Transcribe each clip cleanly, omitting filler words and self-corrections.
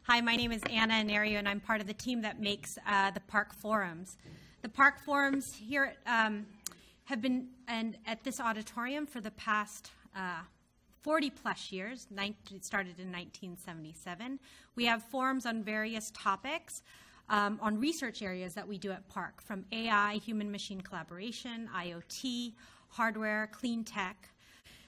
Hi, my name is Anna Anario, and I'm part of the team that makes the PARC forums. The PARC forums here have been at this auditorium for the past 40-plus years. It started in 1977. We have forums on various topics, on research areas that we do at PARC, from AI, human-machine collaboration, IoT, hardware, clean tech.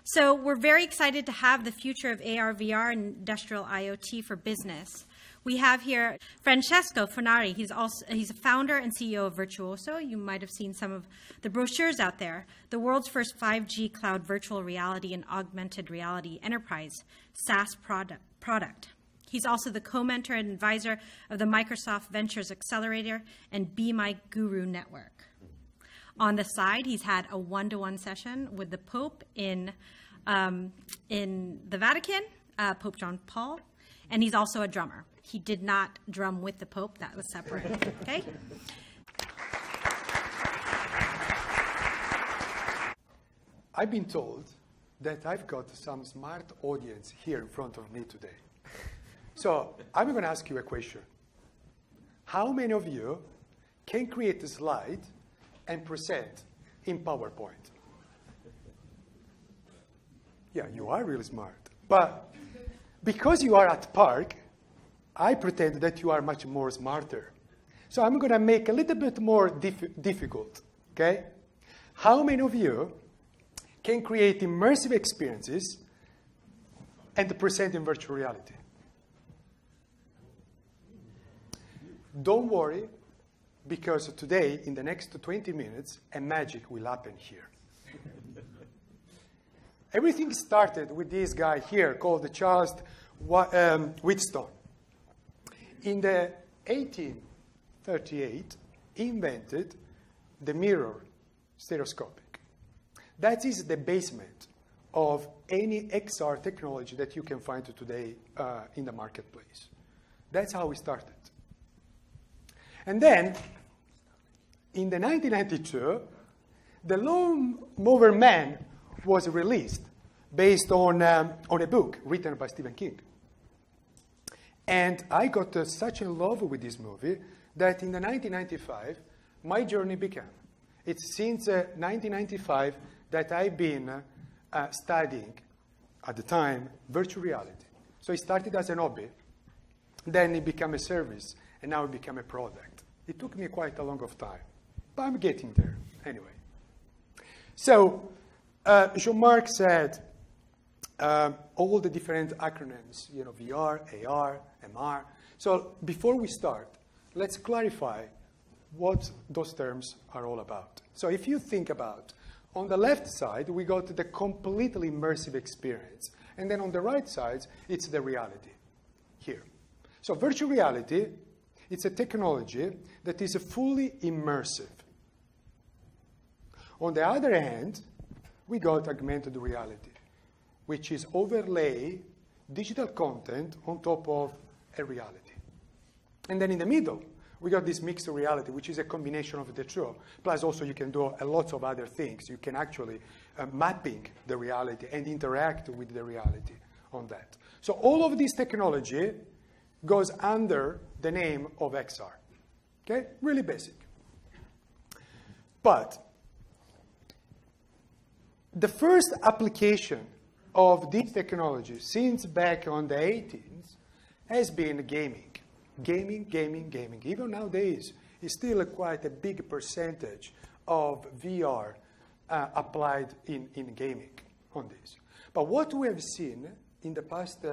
So we're very excited to have the future of AR, VR, and industrial IoT for business. We have here Francesco Fornari. He's a founder and CEO of Virtuoso. You might have seen some of the brochures out there. The world's first 5G cloud virtual reality and augmented reality enterprise SaaS product. He's also the co-mentor and advisor of the Microsoft Ventures Accelerator and Be My Guru Network. On the side, he's had a one-to-one session with the Pope in the Vatican, Pope John Paul, and he's also a drummer. He did not drum with the Pope. That was separate, okay? I've been told that I've got some smart audience here in front of me today. So I'm going to ask you a question. How many of you can create a slide and present in PowerPoint? Yeah, you are really smart. But because you are at PARC, I pretend that you are much more smarter. So I'm going to make a little bit more difficult, okay? How many of you can create immersive experiences and present in virtual reality? Don't worry, because today, in the next 20 minutes, a magic will happen here. Everything started with this guy here called Charles Wheatstone. In the 1838, he invented the mirror stereoscopic. That is the basement of any XR technology that you can find today in the marketplace. That's how we started. And then, in the 1992, the Lone Mover Man was released based on a book written by Stephen King. And I got such in love with this movie that in the 1995, my journey began. It's since 1995 that I've been studying, at the time, virtual reality. So it started as an hobby, then it became a service, and now it became a product. It took me quite a long time, but I'm getting there anyway. So Jean-Marc said all the different acronyms, VR, AR, MR. So before we start, let's clarify what those terms are all about. So if you think about, on the left side, we got the completely immersive experience. And then on the right side, it's the reality here. So virtual reality, it's a technology that is fully immersive. On the other hand, we got augmented reality, which is overlay digital content on top of a reality. And then in the middle, we got this mixed reality, which is a combination of the two. Plus, also, you can do a lot of other things. You can actually mapping the reality and interact with the reality on that. So all of this technology goes under the name of XR. Okay? Really basic. But the first application of this technology since back on the 18th has been gaming. Gaming. Even nowadays, it's still quite a big percentage of VR applied in gaming on this. But what we have seen in the past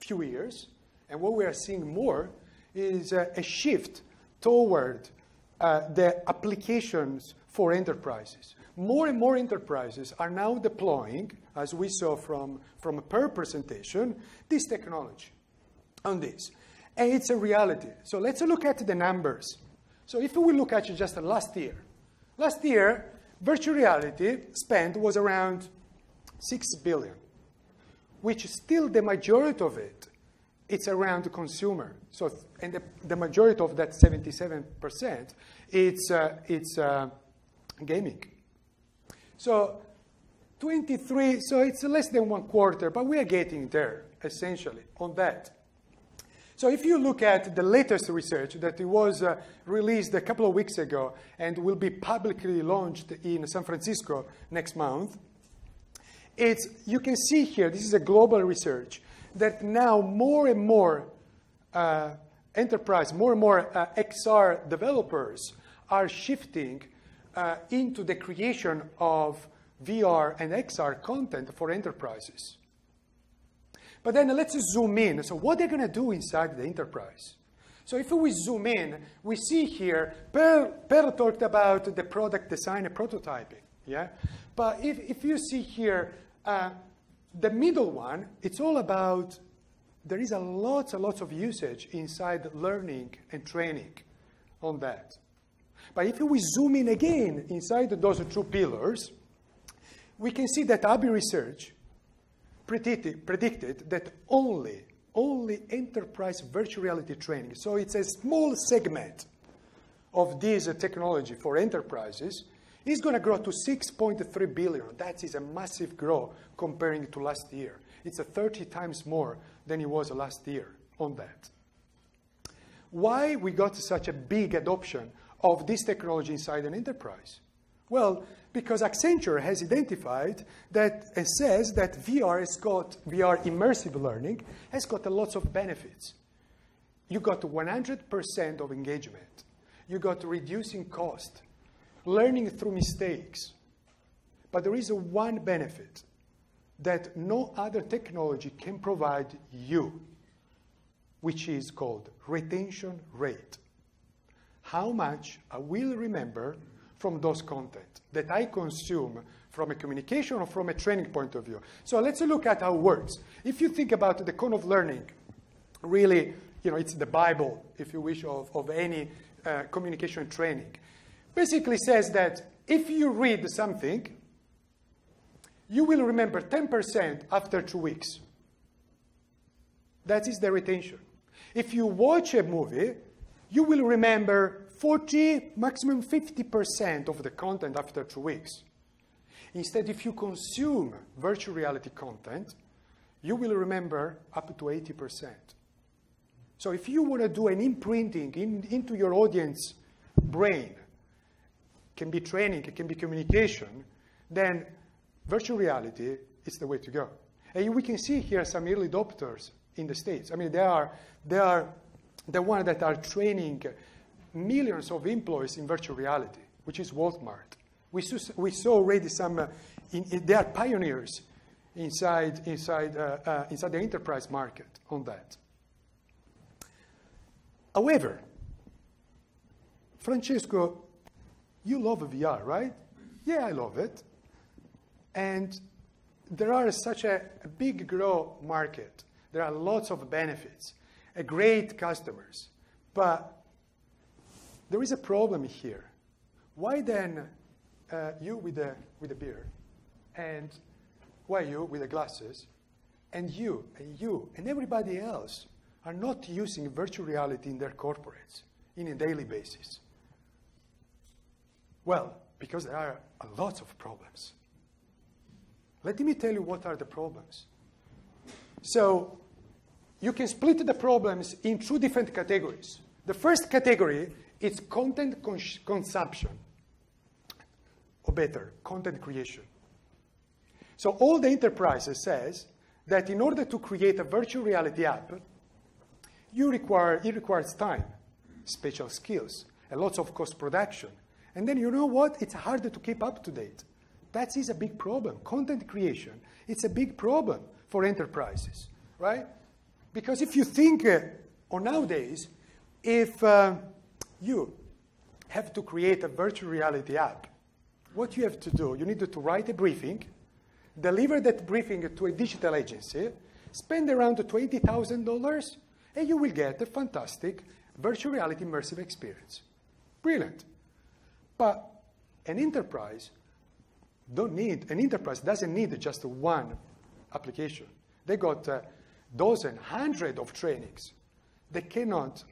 few years, and what we are seeing more, is a shift toward the applications for enterprises. More and more enterprises are now deploying, as we saw from a PER presentation, this technology on this. And it's a reality. So let's look at the numbers. So if we look at just last year, virtual reality spend was around 6 billion, which still the majority of it, it's around the consumer. So, and the majority of that 77%, it's gaming. So 23, so it's less than 1/4, but we are getting there, essentially, on that. So if you look at the latest research that was released a couple of weeks ago and will be publicly launched in San Francisco next month, you can see here, this is a global research, that now more and more XR developers are shifting into the creation of VR and XR content for enterprises. But then let's zoom in. So what they're going to do inside the enterprise? So if we zoom in, we see here, Per talked about the product design and prototyping. Yeah? But if you see here, the middle one, it's all about, there is lots of usage inside learning and training on that. But if we zoom in again inside those two pillars, we can see that Abbey Research predicted that only enterprise virtual reality training, so it's a small segment of this technology for enterprises, is going to grow to 6.3 billion. That is a massive growth comparing to last year. It's 30 times more than it was last year on that. Why we got such a big adoption of this technology inside an enterprise? Well, because Accenture has identified that and says that VR immersive learning has got lots of benefits. You got 100% of engagement. You got reducing cost, learning through mistakes. But there is one benefit that no other technology can provide you, which is called retention rate. How much I will remember from those content that I consume from a communication or from a training point of view. So let's look at how it works. If you think about the cone of learning, really, it's the Bible, if you wish, of any communication training. Basically says that if you read something, you will remember 10% after 2 weeks. That is the retention. If you watch a movie, you will remember 40, maximum 50% of the content after 2 weeks. Instead, if you consume virtual reality content, you will remember up to 80%. So if you want to do an imprinting into your audience brain, it can be training, it can be communication, then virtual reality is the way to go. And we can see here some early adopters in the States. I mean, they are the ones that are training millions of employees in virtual reality, which is Walmart. We saw already some, they are pioneers inside the enterprise market on that. However, Francesco, you love VR, right? Yeah, I love it. And there are such a big growth market. There are lots of benefits, great customers. But there is a problem here. Why then you with the beer, and why you with the glasses, and you and everybody else are not using virtual reality in their corporates in a daily basis? Well, because there are lots of problems. Let me tell you what are the problems. So you can split the problems in 2 different categories. The first category is content consumption, or better, content creation. So all the enterprises says that in order to create a virtual reality app, it requires time, special skills, and lots of cost production. And then you know what? It's harder to keep up to date. That is a big problem. Content creation, it's a big problem for enterprises, right? Because if you think, or nowadays, if you have to create a virtual reality app, what you have to do, you need to write a briefing, deliver that briefing to a digital agency, spend around $20,000, and you will get a fantastic virtual reality immersive experience. Brilliant. But an enterprise doesn't need just one application. They got dozen, hundred of trainings. They cannot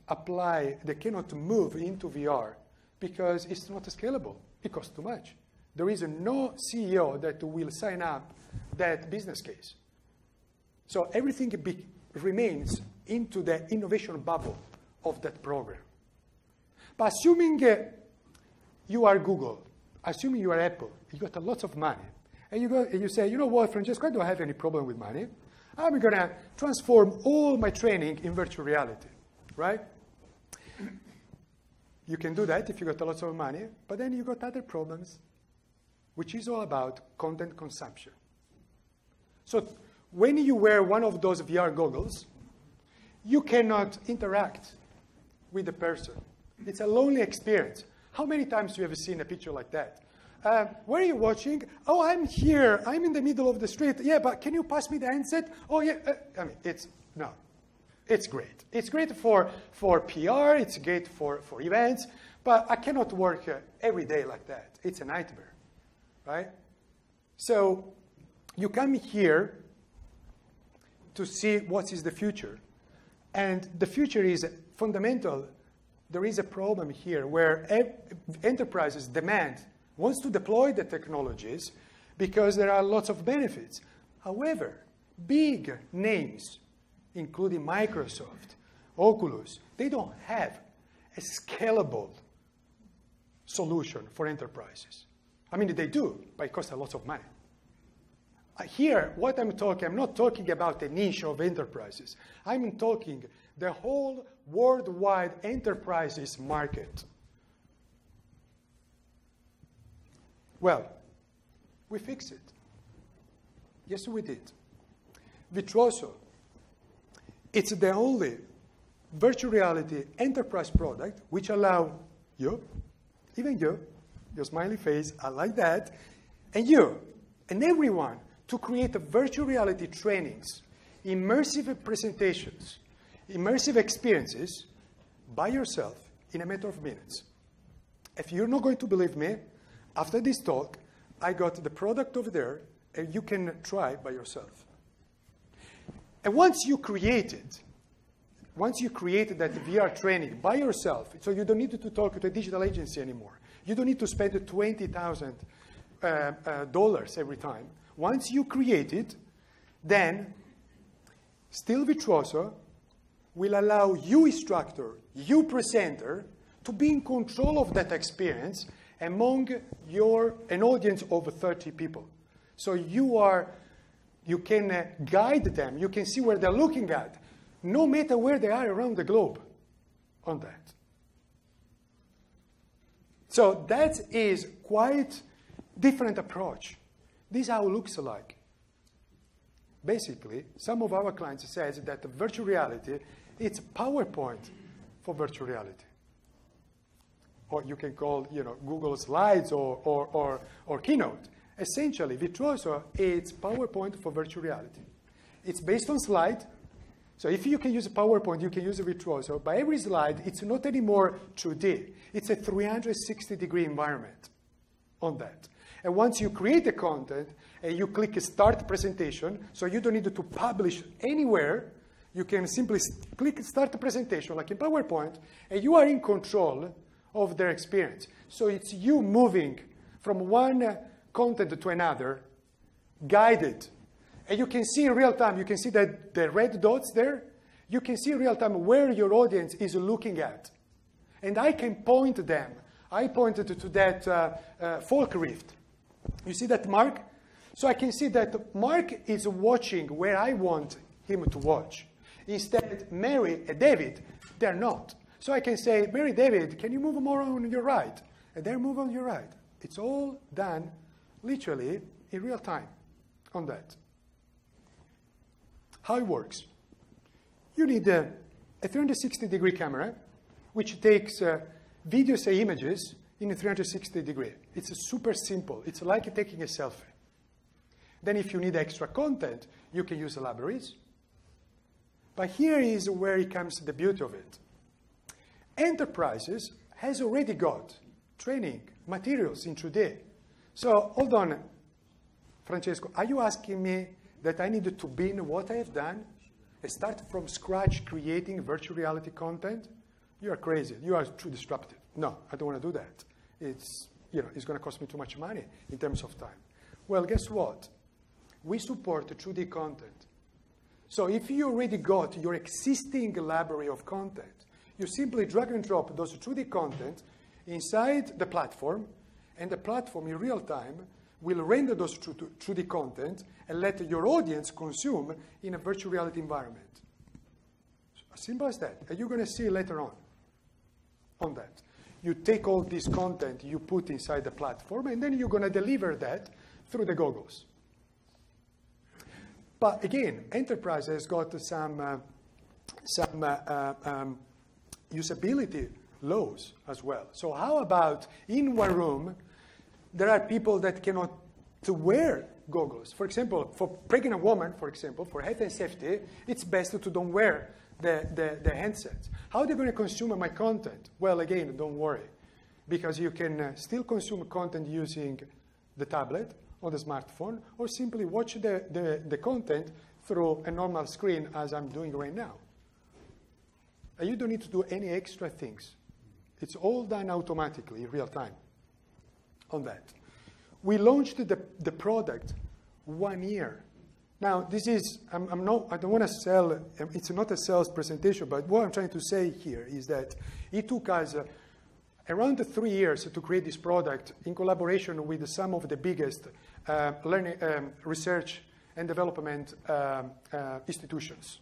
move into VR because it's not scalable. It costs too much. There is no CEO that will sign up that business case. So everything remains into the innovation bubble of that program. But assuming you are Google, assuming you are Apple, you got a lot of money, and you say, you know what, Francesco, I don't have any problem with money. I'm going to transform all my training in virtual reality, right? You can do that if you got a lot of money, but then you got other problems, which is all about content consumption. So when you wear one of those VR goggles, you cannot interact with the person. It's a lonely experience. How many times you have seen a picture like that? Where are you watching? Oh, I'm here. I'm in the middle of the street. Yeah, but can you pass me the handset? Oh, yeah. I mean, it's great. It's great for PR. It's great for events. But I cannot work every day like that. It's a nightmare, right? So you come here to see what is the future. And the future is fundamental. There is a problem here where enterprises wants to deploy the technologies because there are lots of benefits. However, big names, including Microsoft, Oculus, they don't have a scalable solution for enterprises. I mean, they do, but it costs a lot of money. Here, what I'm not talking about a niche of enterprises. I'm talking the whole worldwide enterprises market. Well, we fixed it. Yes, we did. Virtuoso, it's the only virtual reality enterprise product which allow you, even you, your smiley face, I like that, and you, and everyone, to create a virtual reality trainings, immersive presentations, immersive experiences by yourself in a matter of minutes. If you're not going to believe me, after this talk, I got the product over there, and you can try by yourself. And once you created that VR training by yourself, so you don't need to talk to a digital agency anymore. You don't need to spend $20,000 every time. Once you create it, then still Virtuoso will allow you instructor, you presenter, to be in control of that experience among an audience of 30 people. So you can guide them, you can see where they're looking at, no matter where they are around the globe on that. So that is quite different approach. This is how it looks like. Basically, some of our clients says that virtual reality, it's PowerPoint for virtual reality. Or you can call, Google Slides or Keynote. Essentially, Virtuoso is PowerPoint for virtual reality. It's based on slide. So if you can use PowerPoint, you can use Virtuoso. By every slide, it's not anymore 2D. It's a 360-degree environment on that. And once you create the content and you click Start Presentation, so you don't need to publish anywhere, you can simply click Start Presentation like in PowerPoint, and you are in control of their experience. So it's you moving from one content to another, guided. And you can see in real time, you can see that the red dots there, you can see in real time where your audience is looking at. And I can point them. I pointed to that folk rift. You see that mark? So I can see that Mark is watching where I want him to watch. Instead, Mary and David, they're not. So I can say, Mary, David, can you move more on your right? And they move on your right. It's all done literally in real time on that. How it works? You need a 360-degree camera, which takes videos and images in a 360 degree. It's super simple. It's like taking a selfie. Then if you need extra content, you can use libraries. But here is where it comes the beauty of it. Enterprises has already got training materials in 2D. So hold on, Francesco, are you asking me that I need to bin what I have done and start from scratch creating virtual reality content? You are crazy. You are too disruptive. No, I don't want to do that. It's going to cost me too much money in terms of time. Well, guess what? We support 2D content. So if you already got your existing library of content, you simply drag and drop those 2D content inside the platform, and the platform in real time will render those 2D content and let your audience consume in a virtual reality environment. As simple as that. And you're going to see later on that. You take all this content you put inside the platform, and then you're going to deliver that through the goggles. But again, enterprise has got some usability laws as well. So how about in one room, there are people that cannot wear goggles. For example, for pregnant women, for example, for health and safety, it's best to don't wear the handsets. How are they going to consume my content? Well, again, don't worry, because you can still consume content using the tablet or the smartphone, or simply watch the content through a normal screen as I'm doing right now. And you don't need to do any extra things. It's all done automatically in real time on that. We launched the product 1 year. Now, this is, I don't want to sell, it's not a sales presentation, but what I'm trying to say here is that it took us around 3 years to create this product in collaboration with some of the biggest research and development institutions.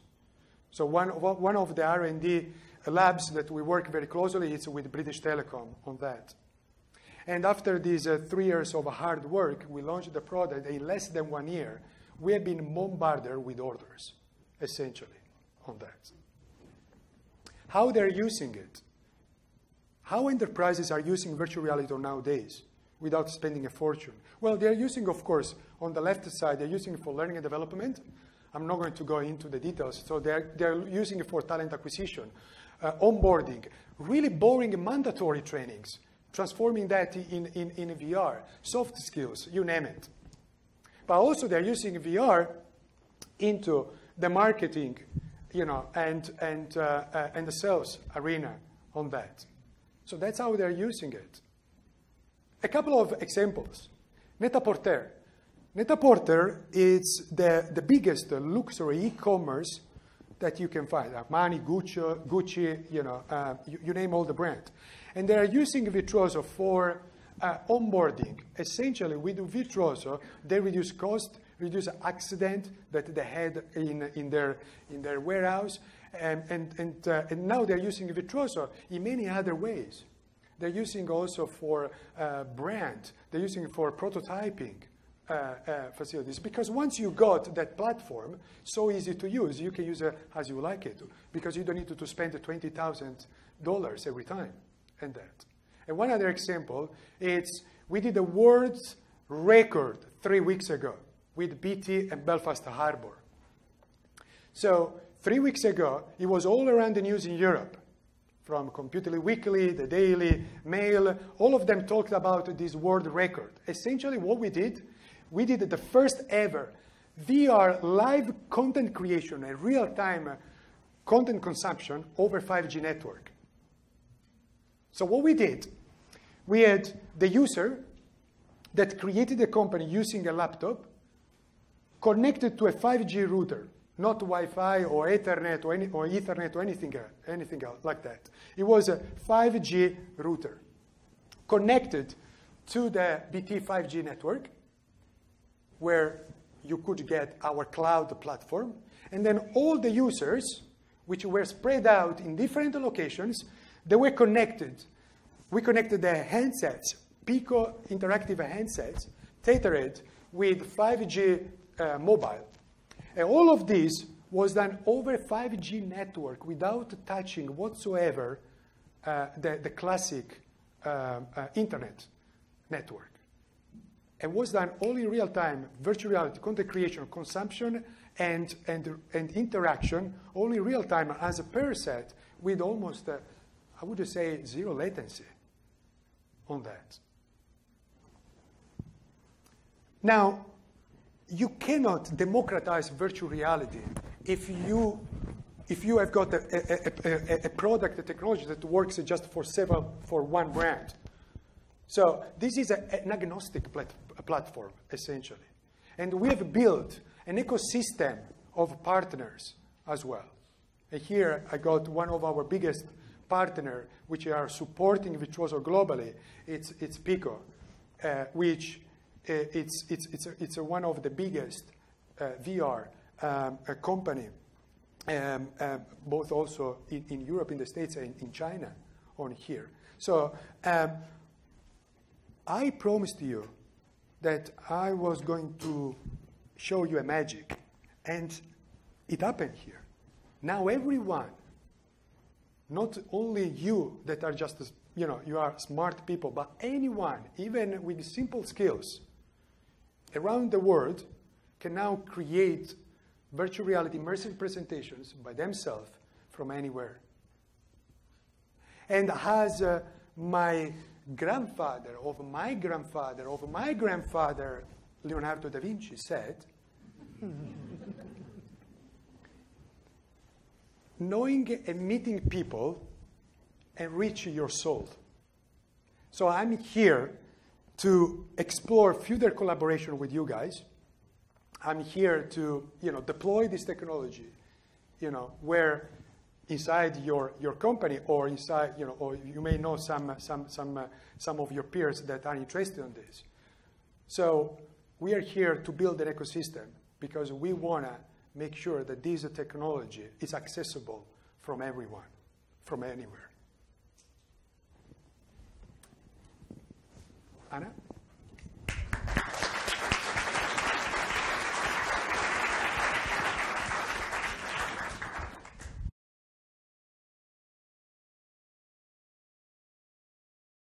So one of the R&D labs that we work very closely is with British Telecom on that. And after these 3 years of hard work, we launched the product in less than 1 year. We have been bombarded with orders, essentially, on that. How they're using it. How enterprises are using virtual reality nowadays without spending a fortune? Well, they're using, of course, on the left side, they're using it for learning and development. I'm not going to go into the details. So they're using it for talent acquisition, onboarding, really boring mandatory trainings, transforming that in VR, soft skills, you name it. But also they're using VR into the marketing, and the sales arena on that. So that's how they're using it. A couple of examples. Net-a-Porter. Net-a-Porter is the biggest luxury e-commerce that you can find. Armani, Gucci, you name all the brand. And they are using Virtuoso for onboarding. Essentially, with Virtuoso, they reduce cost, reduce accident that they had in their warehouse, and now they're using Virtuoso in many other ways. They're using also for brand. They're using it for prototyping facilities. Because once you got that platform, so easy to use, you can use it as you like it, because you don't need to spend $20,000 every time and that. And one other example is we did a world record 3 weeks ago with BT and Belfast Harbour. So 3 weeks ago, it was all around the news in Europe, from Computer Weekly, the Daily Mail, all of them talked about this world record. Essentially what we did the first ever VR live content creation and real-time content consumption over 5G network. So what we did, we had the user that created the company using a laptop connected to a 5G router, not Wi-Fi or Ethernet or Ethernet or anything else like that. It was a 5G router connected to the BT 5G network, where you could get our cloud platform. And then all the users, which were spread out in different locations, they were connected. We connected the handsets, Pico interactive handsets, tethered with 5G mobile. And all of this was done over 5G network without touching whatsoever the classic internet network. It was done all in real time, virtual reality, content creation, consumption, and interaction, all in real time as a per set with almost, I would say, zero latency on that. Now, you cannot democratize virtual reality if you have got a product, a technology that works just for one brand. So this is an agnostic platform, essentially. And we have built an ecosystem of partners as well. And here I got one of our biggest partner, which are supporting Virtuoso globally. It's Pico, which it's one of the biggest VR company, both also in Europe, in the States, and in China on here. So I promised you that I was going to show you a magic, and it happened here. Now everyone, not only you that are just, you are smart people, but anyone, even with simple skills around the world, can now create virtual reality immersive presentations by themselves from anywhere. And as my grandfather of my grandfather of my grandfather, Leonardo da Vinci, said, knowing and meeting people enrich your soul. So I'm here to explore further collaboration with you guys. I'm here to, deploy this technology, where inside your company or inside, or you may know some of your peers that are interested in this. So we are here to build an ecosystem because we want to make sure that this technology is accessible from everyone, from anywhere. Anna?